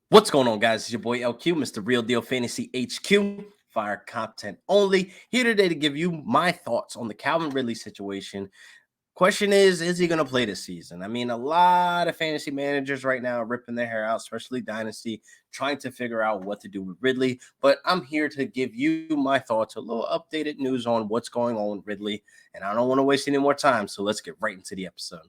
What's going on, guys? It's your boy LQ, Mr. Real Deal Fantasy HQ, fire content only. Here today to give you my thoughts on the Calvin Ridley situation. Question is he going to play this season? I mean, a lot of fantasy managers right now are ripping their hair out, especially Dynasty, trying to figure out what to do with Ridley. But I'm here to give you my thoughts, a little updated news on what's going on with Ridley. And I don't want to waste any more time, so let's get right into the episode.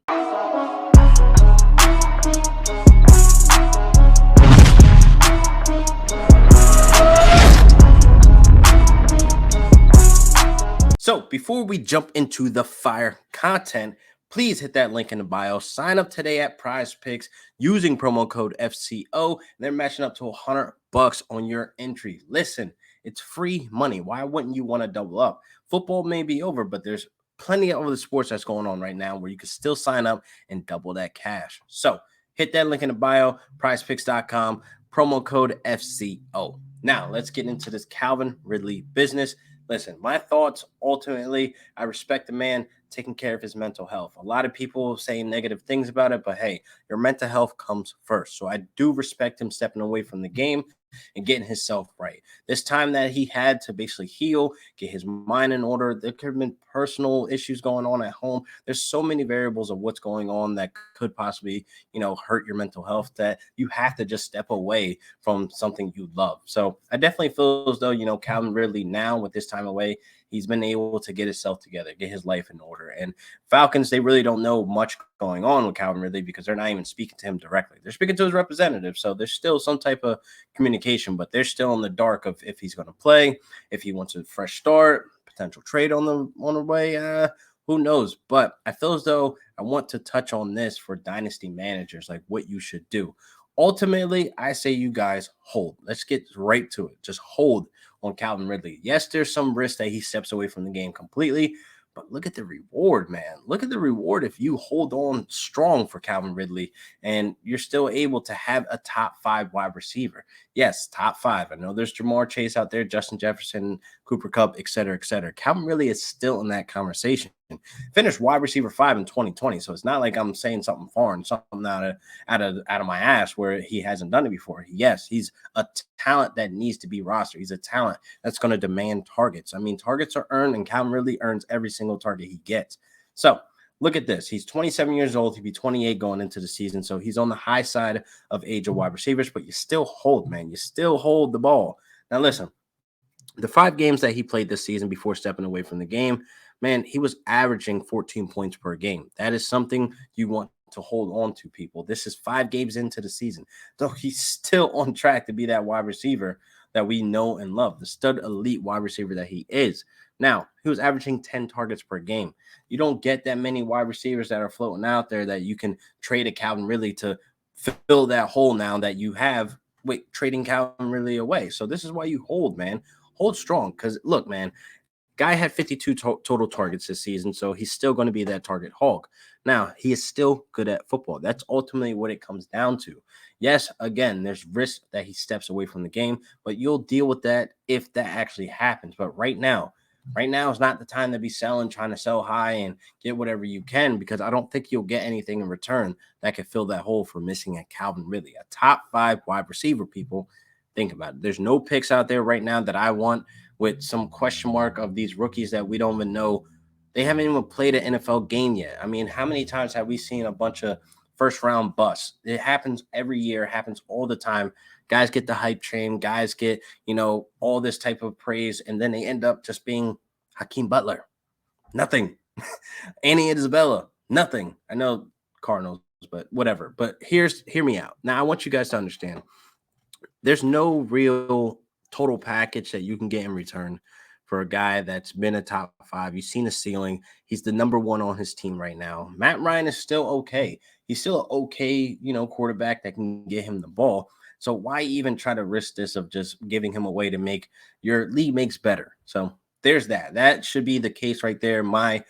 So before we jump into the fire content, please hit that link in the bio. Sign up today at Prize Picks using promo code FCO. They're matching up to $100 on your entry. Listen, it's free money. Why wouldn't you want to double up? Football may be over, but there's plenty of other sports that's going on right now where you can still sign up and double that cash. So hit that link in the bio, prizepicks.com, promo code FCO. Now let's get into this Calvin Ridley business. Listen, my thoughts, ultimately, I respect the man taking care of his mental health. A lot of people saying negative things about it, but hey, your mental health comes first. So I do respect him stepping away from the game and getting himself right. This time that he had to basically heal, get his mind in order, there could have been personal issues going on at home. There's so many variables of what's going on that could possibly, hurt your mental health that you have to just step away from something you love. So I definitely feel as though, Calvin Ridley now with this time away, he's been able to get himself together, get his life in order. And Falcons, they really don't know much going on with Calvin Ridley because they're not even speaking to him directly. They're speaking to his representative. So there's still some type of communication, but they're still in the dark of if he's going to play, if he wants a fresh start, potential trade on the way. Who knows? But I feel as though I want to touch on this for dynasty managers, like what you should do. Ultimately, I say you guys hold. Let's get right to it. Just hold on Calvin Ridley. Yes, there's some risk that he steps away from the game completely, but look at the reward, man. Look at the reward if you hold on strong for Calvin Ridley and you're still able to have a top 5 wide receiver. Yes, top 5. I know there's Jamar Chase out there, Justin Jefferson, Cooper Kupp, et cetera, et cetera. Calvin Ridley is still in that conversation. Finished wide receiver 5 in 2020, so it's not like I'm saying something foreign, something out of my ass where he hasn't done it before. Yes, he's a talent that needs to be rostered. He's a talent that's going to demand targets. I mean, targets are earned, and Calvin Ridley earns every single target he gets. So look at this. He's 27 years old. He'd be 28 going into the season, so he's on the high side of age of wide receivers, but you still hold, man. You still hold the ball. Now, listen, the 5 games that he played this season before stepping away from the game, man, he was averaging 14 points per game. That is something you want to hold on to, people. This is 5 games into the season. So he's still on track to be that wide receiver that we know and love, the stud elite wide receiver that he is. Now, he was averaging 10 targets per game. You don't get that many wide receivers that are floating out there that you can trade a Calvin Ridley to fill that hole now that you have trading Calvin Ridley away. So this is why you hold, man. Hold strong because, look, man, guy had 52 total targets this season, so he's still going to be that target hog. Now, he is still good at football. That's ultimately what it comes down to. Yes, again, there's risk that he steps away from the game, but you'll deal with that if that actually happens. But right now is not the time to be trying to sell high and get whatever you can, because I don't think you'll get anything in return that can fill that hole for missing a Calvin Ridley, a top 5 wide receiver, people. Think about it. There's no picks out there right now that I want with some question mark of these rookies that we don't even know. They haven't even played an NFL game yet. I mean, how many times have we seen a bunch of first round busts? It happens every year, it happens all the time. Guys get the hype train, guys get, all this type of praise, and then they end up just being Hakeem Butler. Nothing. Annie Isabella. Nothing. I know Cardinals, but whatever. But hear me out. Now, I want you guys to understand there's no real total package that you can get in return for a guy that's been a top 5. You've seen the ceiling. He's the number 1 on his team right now. Matt Ryan is still okay. He's still an okay, quarterback that can get him the ball. So why even try to risk this of just giving him away to make your league makes better? So there's that. That should be the case right there. My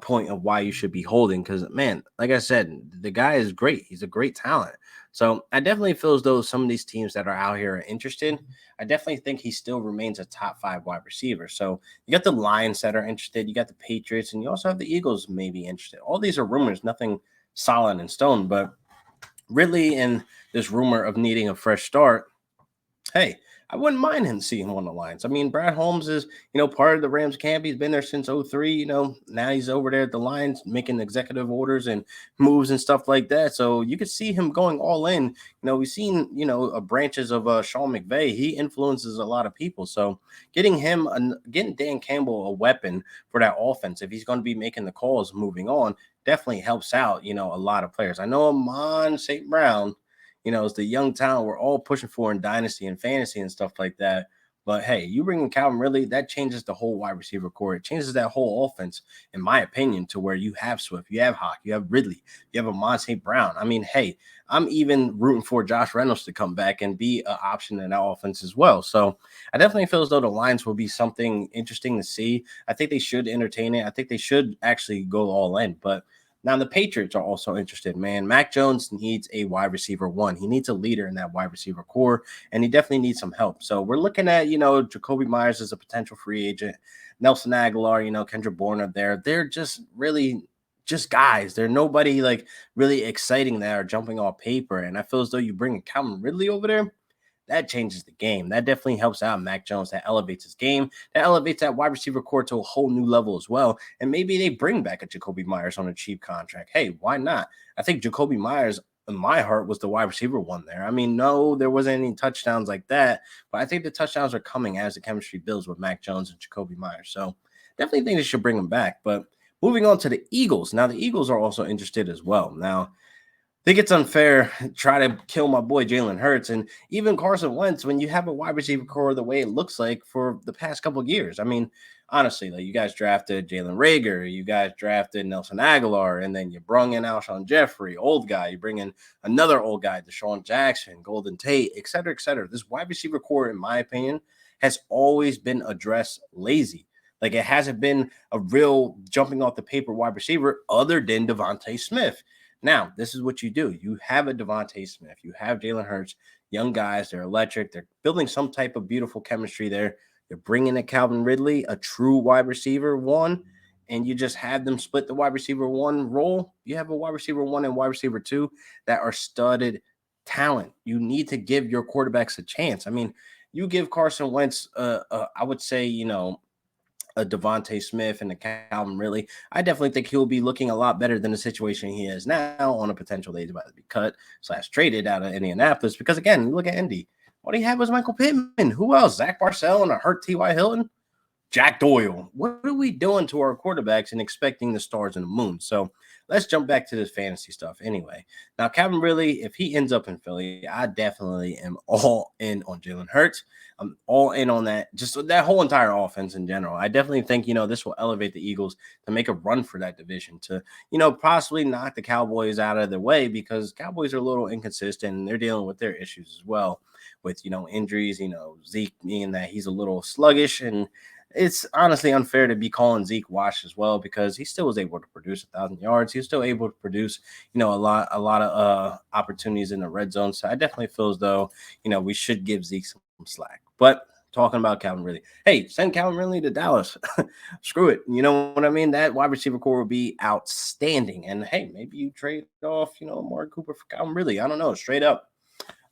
point of why you should be holding, because, man, like I said, the guy is great. He's a great talent. So I definitely feel as though some of these teams that are out here are interested. I definitely think he still remains a top 5 wide receiver. So you got the Lions that are interested. You got the Patriots, and you also have the Eagles maybe interested. All these are rumors, nothing solid in stone. But Ridley and this rumor of needing a fresh start, hey, I wouldn't mind him seeing him on the Lions. I mean, Brad Holmes is, part of the Rams camp. He's been there since '03. Now he's over there at the Lions making executive orders and moves and stuff like that. So you could see him going all in. We've seen, branches of Sean McVay. He influences a lot of people. So getting Dan Campbell a weapon for that offense, if he's going to be making the calls moving on, definitely helps out, a lot of players. I know Amon St. Brown, it's the young talent we're all pushing for in dynasty and fantasy and stuff like that. But hey, you bring in Calvin Ridley, that changes the whole wide receiver core. It changes that whole offense, in my opinion, to where you have Swift, you have Hawk, you have Ridley, you have Amon St. Brown. I mean, hey, I'm even rooting for Josh Reynolds to come back and be an option in that offense as well. So I definitely feel as though the Lions will be something interesting to see. I think they should entertain it. I think they should actually go all in. But now the Patriots are also interested, man. Mac Jones needs a wide receiver one. He needs a leader in that wide receiver core, and he definitely needs some help. So we're looking at, Jacoby Myers as a potential free agent, Nelson Aguilar, Kendra Bourne are there. They're just really just guys. They're nobody like really exciting that are jumping off paper. And I feel as though you bring a Calvin Ridley over there, that changes the game. That definitely helps out Mac Jones. That elevates his game. That elevates that wide receiver core to a whole new level as well. And maybe they bring back a Jacoby Myers on a cheap contract. Hey, why not? I think Jacoby Myers, in my heart, was the wide receiver one there. I mean, no, there wasn't any touchdowns like that, but I think the touchdowns are coming as the chemistry builds with Mac Jones and Jacoby Myers. So definitely think they should bring him back. But moving on to the Eagles. Now, the Eagles are also interested as well. Now, think it's unfair try to kill my boy Jalen Hurts and even Carson Wentz when you have a wide receiver core the way it looks like for the past couple of years. I mean, honestly, like you guys drafted Jalen Rager, you guys drafted Nelson Aguilar, and then you brung in Alshon Jeffrey, old guy. You bring in another old guy, Deshaun Jackson, Golden Tate, et cetera, et cetera. This wide receiver core, in my opinion, has always been addressed lazy. Like it hasn't been a real jumping off the paper wide receiver other than Devontae Smith. Now, this is what you do. You have a Devontae Smith. You have Jalen Hurts, young guys. They're electric. They're building some type of beautiful chemistry there. You're bringing in Calvin Ridley, a true wide receiver one, and you just have them split the wide receiver one role. You have a wide receiver one and wide receiver two that are studded talent. You need to give your quarterbacks a chance. I mean, you give Carson Wentz, I would say, a Devontae Smith and a Calvin Ridley, I definitely think he'll be looking a lot better than the situation he is now on a potential that he's about to be cut / traded out of Indianapolis. Because again, look at Indy. All he had was Michael Pittman. Who else? Zach Barcel and a hurt T.Y. Hilton? Jack Doyle. What are we doing to our quarterbacks and expecting the stars and the moon? So let's jump back to this fantasy stuff anyway. Now, Calvin Ridley, if he ends up in Philly, I definitely am all in on Jalen Hurts. I'm all in on that, just that whole entire offense in general. I definitely think, this will elevate the Eagles to make a run for that division to, possibly knock the Cowboys out of their way because Cowboys are a little inconsistent and they're dealing with their issues as well with, injuries, Zeke being that he's a little sluggish and it's honestly unfair to be calling Zeke washed as well because he still was able to produce 1,000 yards. He was still able to produce, a lot of opportunities in the red zone. So I definitely feel as though, we should give Zeke some slack. But talking about Calvin Ridley, hey, send Calvin Ridley to Dallas. Screw it. You know what I mean? That wide receiver core would be outstanding. And hey, maybe you trade off, Amari Cooper for Calvin Ridley. I don't know, straight up.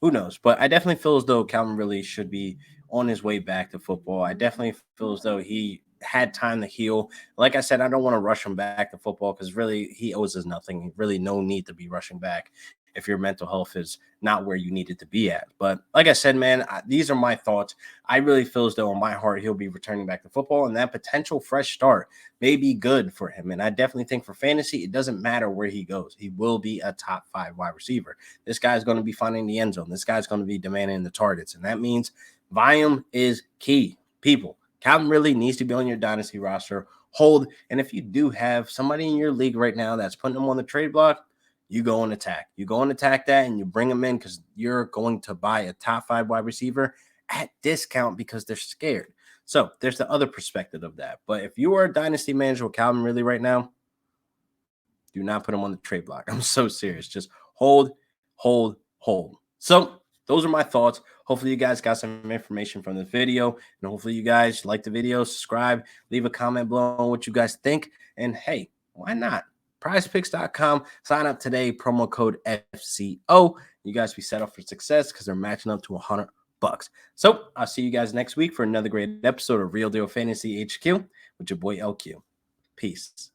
Who knows? But I definitely feel as though Calvin Ridley should be on his way back to football. I definitely feel as though he had time to heal. Like I said, I don't want to rush him back to football because really he owes us nothing. Really, no need to be rushing back if your mental health is not where you need it to be at. But like I said, man, these are my thoughts. I really feel as though in my heart he'll be returning back to football, and that potential fresh start may be good for him. And I definitely think for fantasy, it doesn't matter where he goes. He will be a top 5 wide receiver. This guy's going to be finding the end zone. This guy's going to be demanding the targets, and that means volume is key. People, Calvin really needs to be on your dynasty roster. Hold, and if you do have somebody in your league right now that's putting them on the trade block, you go and attack. You go and attack that, and you bring them in because you're going to buy a top 5 wide receiver at discount because they're scared. So there's the other perspective of that. But if you are a dynasty manager with Calvin Ridley right now, do not put him on the trade block. I'm so serious. Just hold, hold, hold. So those are my thoughts. Hopefully you guys got some information from this video, and hopefully you guys like the video, subscribe, leave a comment below on what you guys think. And hey, why not? prizepicks.com. Sign up today, promo code FCO. You guys be set up for success because they're matching up to $100. So I'll see you guys next week for another great episode of Real Deal Fantasy HQ with your boy LQ. Peace.